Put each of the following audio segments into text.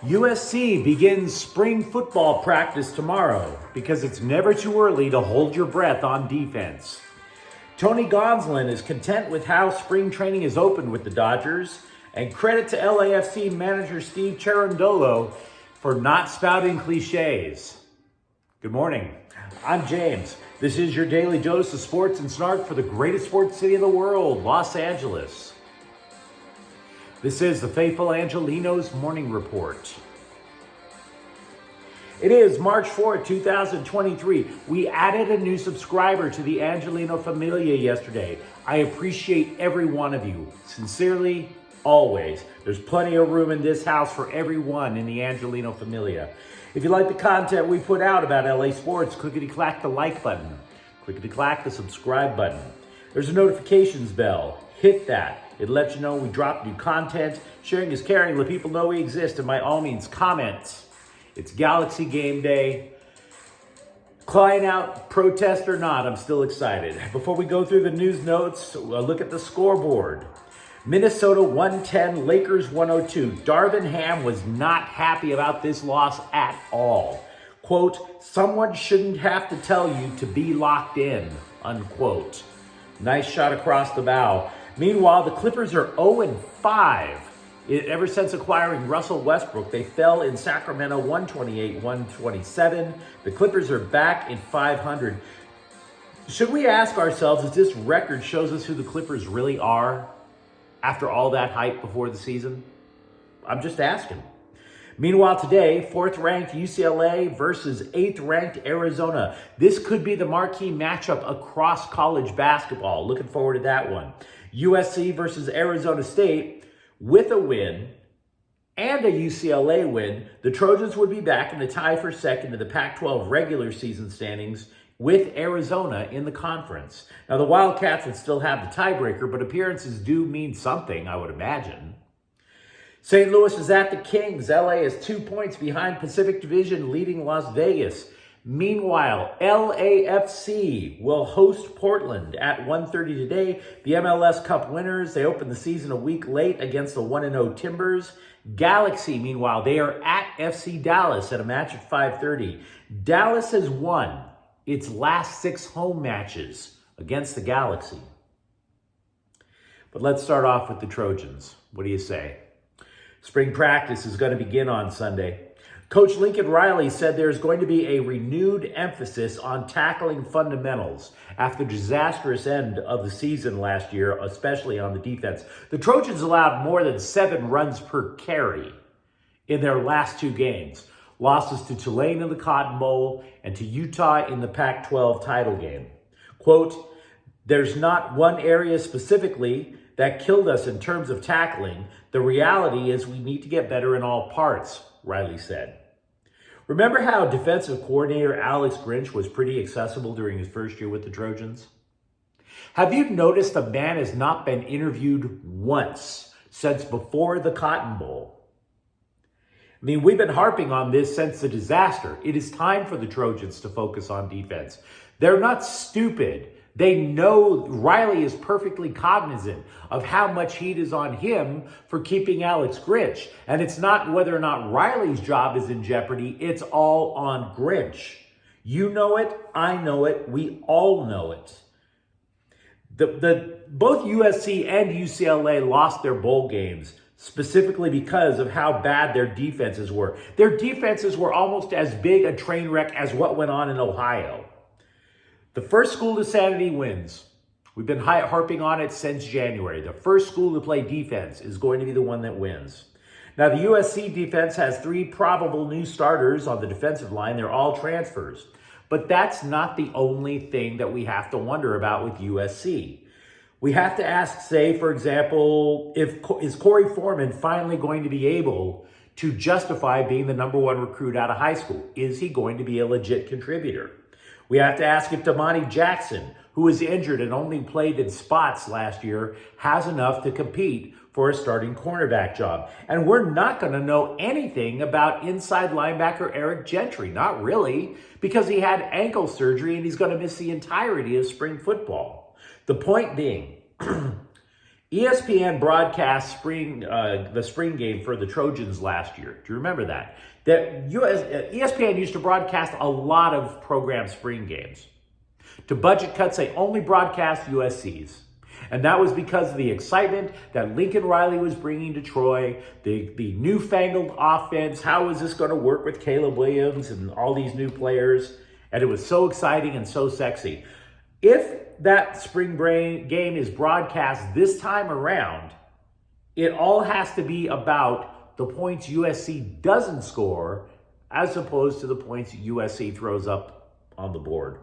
USC begins spring football practice tomorrow because it's never too early to hold your breath on defense. Tony Gonsolin is content with how spring training is opened with the Dodgers, and credit to LAFC manager Steve Cherundolo for not spouting cliches. Good morning. I'm James. This is your daily dose of sports and snark for the greatest sports city in the world, Los Angeles. This is the faithful Angelenos Morning Report. It is March 4th, 2023. We added a new subscriber to the Angelino familia yesterday. I appreciate every one of you. Sincerely, always. There's plenty of room in this house for everyone in the Angelino familia. If you like the content we put out about LA sports, clickety-clack the like button. Clickety-clack the subscribe button. There's a notifications bell. Hit that. It lets you know we drop new content. Sharing is caring. Let people know we exist. And by all means, comment. It's Galaxy game day. Crying out, protest or not, I'm still excited. Before we go through the news notes, a look at the scoreboard. Minnesota 110, Lakers 102. Darvin Ham was not happy about this loss at all. Quote, someone shouldn't have to tell you to be locked in, unquote. Nice shot across the bow. Meanwhile, the Clippers are 0-5. Ever since acquiring Russell Westbrook, they fell in Sacramento 128-127. The Clippers are back in 500. Should we ask ourselves if this record shows us who the Clippers really are after all that hype before the season? I'm just asking. Meanwhile, today, 4th-ranked UCLA versus 8th-ranked Arizona. This could be the marquee matchup across college basketball. Looking forward to that one. USC versus Arizona State. With a win and a UCLA win, the Trojans would be back in the tie for second in the Pac-12 regular season standings with Arizona in the conference. Now, the Wildcats would still have the tiebreaker, but appearances do mean something, I would imagine. St. Louis is at the Kings. LA is 2 points behind Pacific Division, leading Las Vegas. Meanwhile, LAFC will host Portland at 1:30 today. The MLS Cup winners, they open the season a week late against the 1-0 Timbers. Galaxy, meanwhile, they are at FC Dallas at a match at 5:30. Dallas has won its last 6 home matches against the Galaxy. But let's start off with the Trojans. What do you say? Spring practice is going to begin on Sunday. Coach Lincoln Riley said there's going to be a renewed emphasis on tackling fundamentals after the disastrous end of the season last year, especially on the defense. The Trojans allowed more than 7 runs per carry in their last 2 games. Losses to Tulane in the Cotton Bowl and to Utah in the Pac-12 title game. Quote, there's not one area specifically that killed us in terms of tackling. The reality is we need to get better in all parts, Riley said. Remember how defensive coordinator Alex Grinch was pretty accessible during his first year with the Trojans? Have you noticed the man has not been interviewed once since before the Cotton Bowl? I mean, we've been harping on this since the disaster. It is time for the Trojans to focus on defense. They're not stupid. They know Riley is perfectly cognizant of how much heat is on him for keeping Alex Grinch. And it's not whether or not Riley's job is in jeopardy. It's all on Grinch. You know it. I know it. We all know it. Both USC and UCLA lost their bowl games specifically because of how bad their defenses were. Their defenses were almost as big a train wreck as what went on in Ohio. The first school to sanity wins. We've been harping on it since January. The first school to play defense is going to be the one that wins. Now, the USC defense has 3 probable new starters on the defensive line. They're all transfers. But that's not the only thing that we have to wonder about with USC. We have to ask, say, for example, is Corey Foreman finally going to be able to justify being the #1 recruit out of high school? Is he going to be a legit contributor? We have to ask if Damani Jackson, who was injured and only played in spots last year, has enough to compete for a starting cornerback job. And we're not going to know anything about inside linebacker Eric Gentry. Not really, because he had ankle surgery and he's going to miss the entirety of spring football. The point being, ESPN broadcast the spring game for the Trojans last year. Do you remember that? ESPN used to broadcast a lot of programmed spring games. To budget cuts, they only broadcast USC's. And that was because of the excitement that Lincoln Riley was bringing to Troy, the newfangled offense. How is this going to work with Caleb Williams and all these new players? And it was so exciting and so sexy. If that spring game is broadcast this time around, it all has to be about the points USC doesn't score as opposed to the points USC throws up on the board.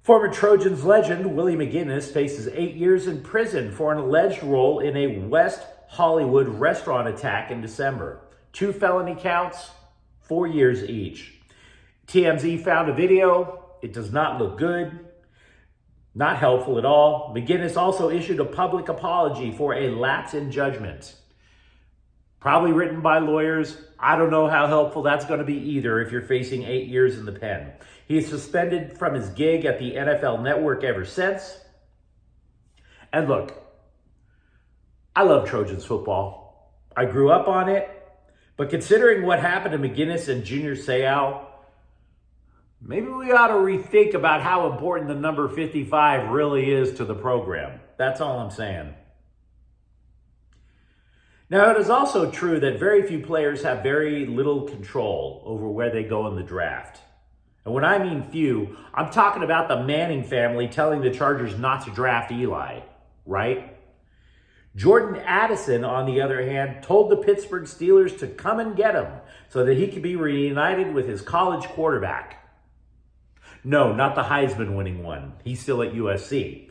Former Trojans legend Willie McGinnis faces 8 years in prison for an alleged role in a West Hollywood restaurant attack in December. 2 felony counts, 4 years each. TMZ found a video. It does not look good. Not helpful at all. McGinnis also issued a public apology for a lapse in judgment. Probably written by lawyers. I don't know how helpful that's going to be either if you're facing 8 years in the pen. He is suspended from his gig at the NFL Network ever since. And look, I love Trojans football. I grew up on it. But considering what happened to McGinnis and Junior Seau, maybe we ought to rethink about how important the number 55 really is to the program. That's all I'm saying. Now, it is also true that very few players have very little control over where they go in the draft. And when I mean few, I'm talking about the Manning family telling the Chargers not to draft Eli, right? Jordan Addison, on the other hand, told the Pittsburgh Steelers to come and get him so that he could be reunited with his college quarterback. No, not the Heisman-winning one. He's still at USC.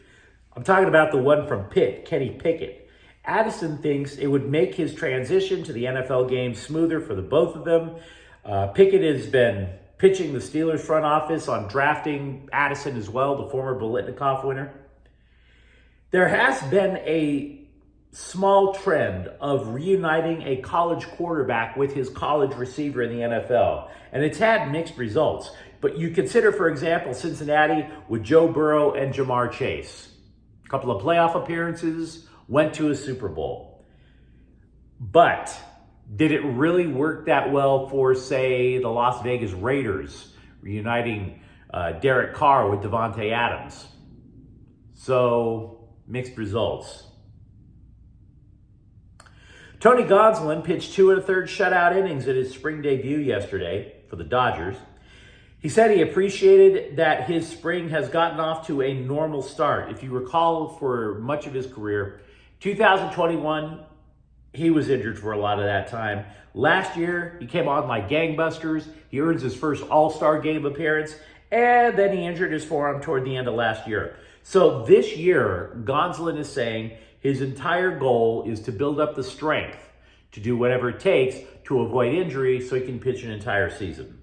I'm talking about the one from Pitt, Kenny Pickett. Addison thinks it would make his transition to the NFL game smoother for the both of them. Pickett has been pitching the Steelers front office on drafting Addison as well, the former Biletnikoff winner. There has been a small trend of reuniting a college quarterback with his college receiver in the NFL, and it's had mixed results. But you consider, for example, Cincinnati with Joe Burrow and Jamar Chase. A couple of playoff appearances, went to a Super Bowl. But did it really work that well for, say, the Las Vegas Raiders, reuniting Derek Carr with Devontae Adams? So, mixed results. Tony Gonsolin pitched 2 1/3 shutout innings at his spring debut yesterday for the Dodgers. He said he appreciated that his spring has gotten off to a normal start. If you recall, for much of his career, 2021, he was injured for a lot of that time. Last year, he came on like gangbusters. He earns his first All-Star game appearance, and then he injured his forearm toward the end of last year. So this year, Gonsolin is saying his entire goal is to build up the strength to do whatever it takes to avoid injury so he can pitch an entire season.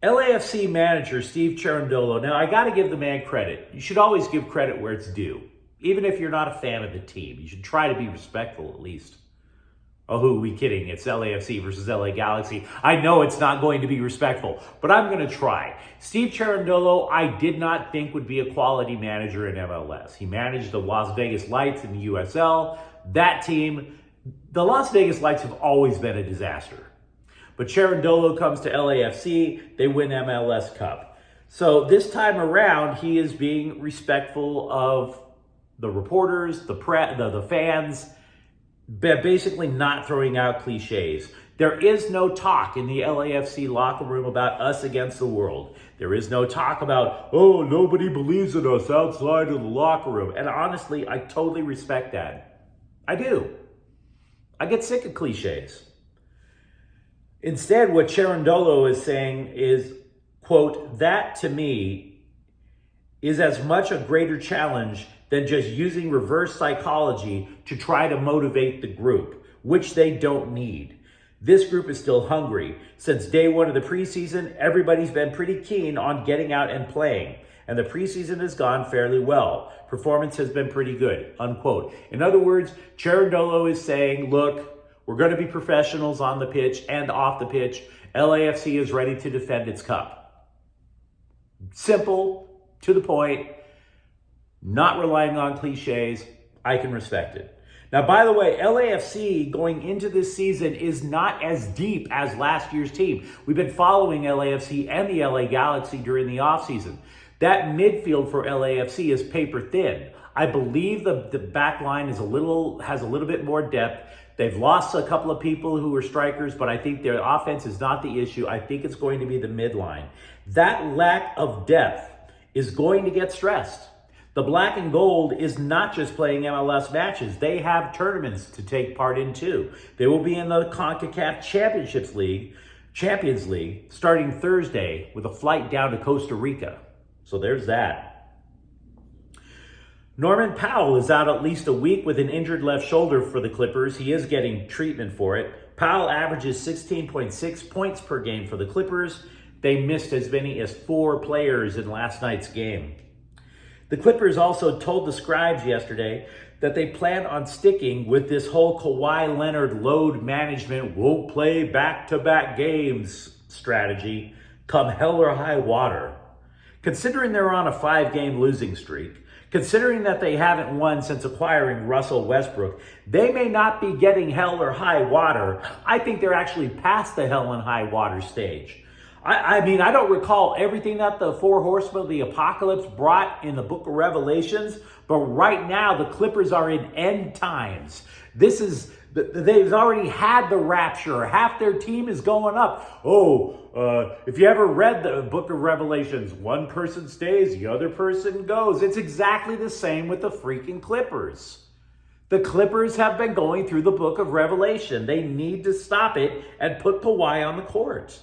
LAFC manager Steve Cherundolo. Now, I got to give the man credit. You should always give credit where it's due. Even if you're not a fan of the team, you should try to be respectful at least. Oh, who are we kidding? It's LAFC versus LA Galaxy. I know it's not going to be respectful, but I'm going to try. Steve Cherundolo, I did not think would be a quality manager in MLS. He managed the Las Vegas Lights in the USL. That team, the Las Vegas Lights have always been a disaster. But Cherundolo comes to LAFC, they win MLS Cup. So this time around, he is being respectful of the reporters, the fans, basically not throwing out cliches. There is no talk in the LAFC locker room about us against the world. There is no talk about, oh, nobody believes in us outside of the locker room. And honestly, I totally respect that. I do. I get sick of cliches. Instead, what Cherundolo is saying is, quote, that to me is as much a greater challenge than just using reverse psychology to try to motivate the group, which they don't need. This group is still hungry. Since day one of the preseason, everybody's been pretty keen on getting out and playing, and the preseason has gone fairly well. Performance has been pretty good, unquote. In other words, Cherundolo is saying, look, we're going to be professionals on the pitch and off the pitch. LAFC is ready to defend its cup. Simple, to the point. not relying on cliches. I can respect it. Now, by the way, LAFC going into this season is not as deep as last year's team. We've been following LAFC and the LA Galaxy during the offseason. That midfield for LAFC is paper thin. I believe the back line has a little bit more depth. They've lost a couple of people who were strikers, but I think their offense is not the issue. I think it's going to be the midline. That lack of depth is going to get stressed. The black and gold is not just playing MLS matches. They have tournaments to take part in too. They will be in the CONCACAF Champions League starting Thursday with a flight down to Costa Rica. So there's that. Norman Powell is out at least a week with an injured left shoulder for the Clippers. He is getting treatment for it. Powell averages 16.6 points per game for the Clippers. They missed as many as 4 players in last night's game. The Clippers also told the Scribes yesterday that they plan on sticking with this whole Kawhi Leonard load management, won't play back-to-back games strategy come hell or high water. Considering they're on a 5-game losing streak, considering that they haven't won since acquiring Russell Westbrook, they may not be getting hell or high water. I think they're actually past the hell and high water stage. I mean, I don't recall everything that the 4 horsemen of the apocalypse brought in the book of Revelations, but right now the Clippers are in end times. They've already had the rapture. Half their team is going up. If you ever read the book of Revelations, one person stays, the other person goes. It's exactly the same with the freaking Clippers. The Clippers have been going through the book of Revelation. They need to stop it and put Kawhi on the court.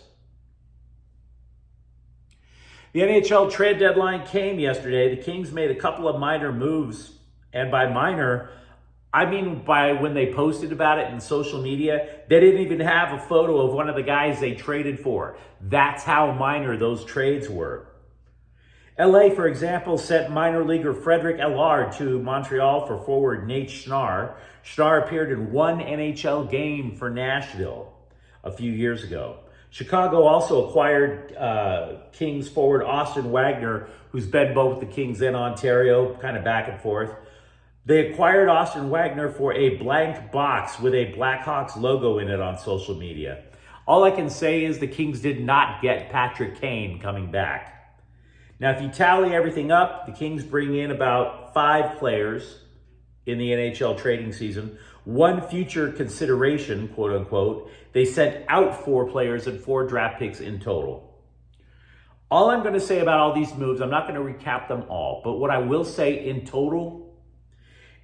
The NHL trade deadline came yesterday. The Kings made a couple of minor moves. And by minor, I mean by when they posted about it in social media, they didn't even have a photo of one of the guys they traded for. That's how minor those trades were. LA, for example, sent minor leaguer Frederick Allard to Montreal for forward Nate Schnarr. Schnarr appeared in 1 NHL game for Nashville a few years ago. Chicago also acquired Kings forward Austin Wagner, who's been both the Kings and Ontario, kind of back and forth. They acquired Austin Wagner for a blank box with a Blackhawks logo in it on social media. All I can say is the Kings did not get Patrick Kane coming back. Now, if you tally everything up, the Kings bring in about 5 players in the NHL trading season. 1 future consideration, quote unquote. They sent out 4 players and 4 draft picks in total. All I'm going to say about all these moves, I'm not going to recap them all, but what I will say in total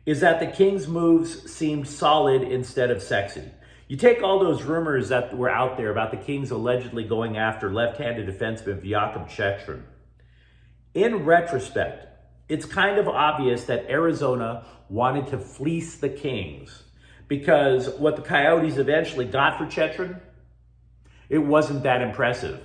is that the Kings' moves seemed solid instead of sexy. You take all those rumors that were out there about the Kings allegedly going after left-handed defenseman Jakob Chychrun. In retrospect, it's kind of obvious that Arizona wanted to fleece the Kings because what the Coyotes eventually got for Chychrun, it wasn't that impressive.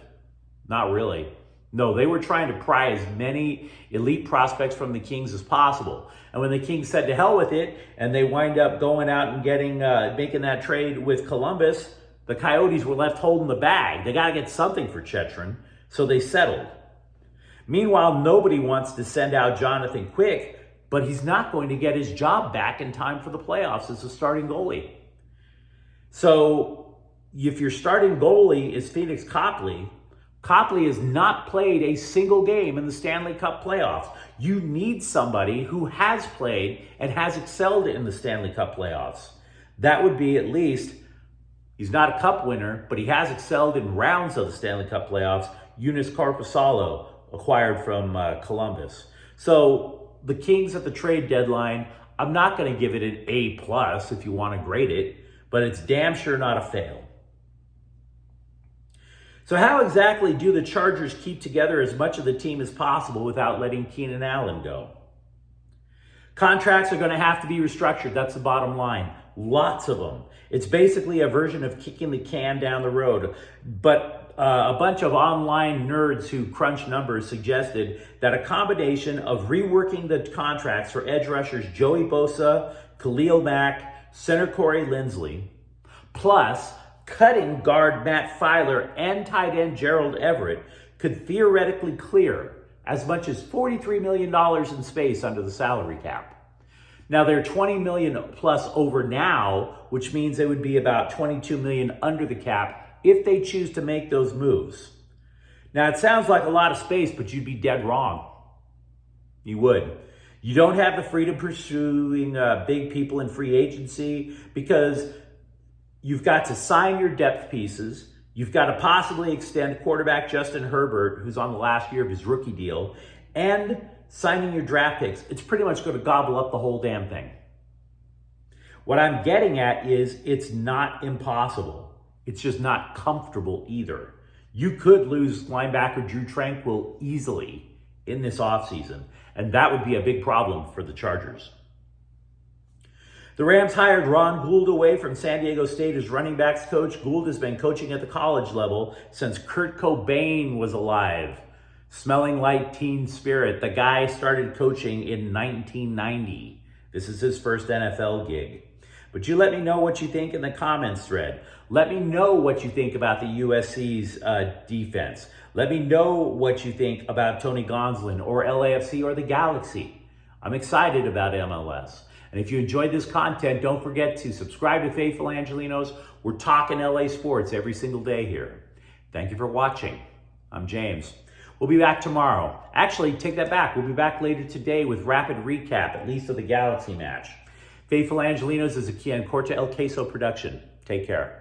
Not really. No, they were trying to pry as many elite prospects from the Kings as possible. And when the Kings said to hell with it, and they wind up going out and making that trade with Columbus, the Coyotes were left holding the bag. They got to get something for Chychrun, so they settled. Meanwhile, nobody wants to send out Jonathan Quick, but he's not going to get his job back in time for the playoffs as a starting goalie. So if your starting goalie is Phoenix Copley has not played a single game in the Stanley Cup playoffs. You need somebody who has played and has excelled in the Stanley Cup playoffs. That would be at least, he's not a cup winner, but he has excelled in rounds of the Stanley Cup playoffs. Eunice Korpisalo, acquired from Columbus. So the Kings at the trade deadline, I'm not going to give it an A+ if you want to grade it, but it's damn sure not a fail. So how exactly do the Chargers keep together as much of the team as possible without letting Keenan Allen go? Contracts are going to have to be restructured. That's the bottom line. Lots of them. It's basically a version of kicking the can down the road. But a bunch of online nerds who crunch numbers suggested that a combination of reworking the contracts for edge rushers Joey Bosa, Khalil Mack, center Corey Linsley, plus cutting guard Matt Filer and tight end Gerald Everett could theoretically clear as much as $43 million in space under the salary cap. Now they're 20 million plus over now, which means they would be about 22 million under the cap if they choose to make those moves. Now it sounds like a lot of space, but you'd be dead wrong. You would. You don't have the freedom pursuing big people in free agency because you've got to sign your depth pieces. You've got to possibly extend quarterback Justin Herbert, who's on the last year of his rookie deal, and signing your draft picks. It's pretty much going to gobble up the whole damn thing. What I'm getting at is it's not impossible. It's just not comfortable either. You could lose linebacker Drew Tranquill easily in this offseason, and that would be a big problem for the Chargers. The Rams hired Ron Gould away from San Diego State as running backs coach. Gould has been coaching at the college level since Kurt Cobain was alive. Smelling like teen spirit. The guy started coaching in 1990. This is his first NFL gig. But you let me know what you think in the comments thread. Let me know what you think about the USC's defense. Let me know what you think about Tony Gonsolin or LAFC or the Galaxy. I'm excited about MLS. And if you enjoyed this content, don't forget to subscribe to Faithful Angelenos. We're talking LA sports every single day here. Thank you for watching. I'm James. We'll be back tomorrow. Actually, take that back. We'll be back later today with rapid recap, at least of the Galaxy match. Faithful Angelenos is a Corte El Queso production. Take care.